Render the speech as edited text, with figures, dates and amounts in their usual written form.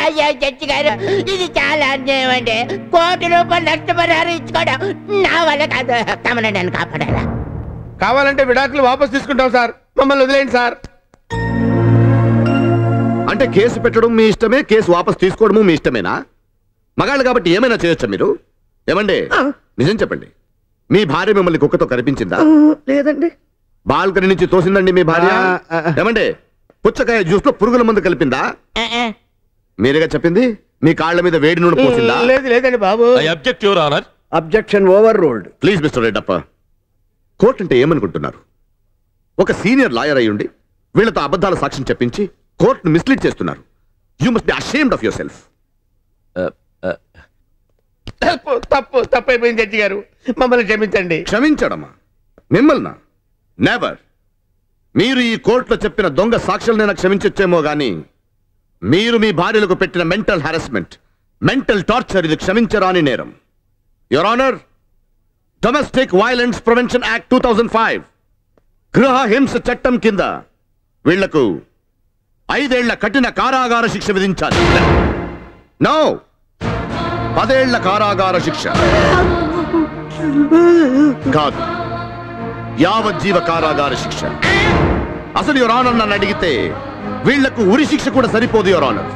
అయ్యో జడ్జి గారు, ఇది చాలా అన్యాయం అండి. ₹1,00,00,000 నష్టపరిహారం ఇచ్చుకోవడం నా వల్ల కాదు. తమను నేను కాపాడాలా? కావాలంటే విడాకులు వాపస్ తీసుకుంటాం సార్, మమ్మల్ని వదిలేయండి సార్. అంటే కేసు పెట్టడం మీ ఇష్టమే, కేసు వాపస్ తీసుకోవడము మీ ఇష్టమేనా? మగాళ్ళు కాబట్టి ఏమైనా చేయొచ్చా మీరు? ఏమండి నిజం చెప్పండి, మీ భార్య మిమ్మల్ని కుక్కతో కనిపించిందా? లేదండి. బాల్కనీ నుంచి తోసిందండి మీ భార్య? ఏమండి పుచ్చకాయ జ్యూస్ లో పురుగుల మందు కలిపిందా? మీరేగా చెప్పింది. మీ కాళ్ళ మీద వేడి నూనె పోసిందా? లేదండి బాబు. Objection overruled. Please mister Reddappa, court అంటే ఏమనుకుంటున్నారు? ఒక సీనియర్ లాయర్ అయ్యుండి వీళ్ళతో అబద్ధాల సాక్ష్యం చెప్పించి కోర్టును మిస్లీడ్ చేస్తున్నారు. You must be ashamed of your self. తప్పు అయిపోయింది జడ్జి గారు, మమ్మల్ని క్షమించండి. క్షమించడమా? మిమ్మల్ని నెవర్. మీరు ఈ కోర్టులో చెప్పిన దొంగ సాక్ష్యాలనైనా క్షమించొచ్చేమో గానీ మీరు మీ భార్యలకు పెట్టిన మెంటల్ హారాస్మెంట్, మెంటల్ టార్చర్, ఇది క్షమించరాని నేరం. Your honour, domestic violence prevention act 2005 గృహ హింస చట్టం కింద వీళ్లకు 5 ఏళ్ల కఠిన కారాగార శిక్ష విధించాలి. నో, 10 ఏళ్ల కారాగార శిక్ష కాదు, యావజ్జీవ కారాగార శిక్ష. అసలు యువర్ ఆనర్ నన్ను అడిగితే వీళ్లకు ఉరి శిక్ష కూడా సరిపోదు యువర్ ఆనర్.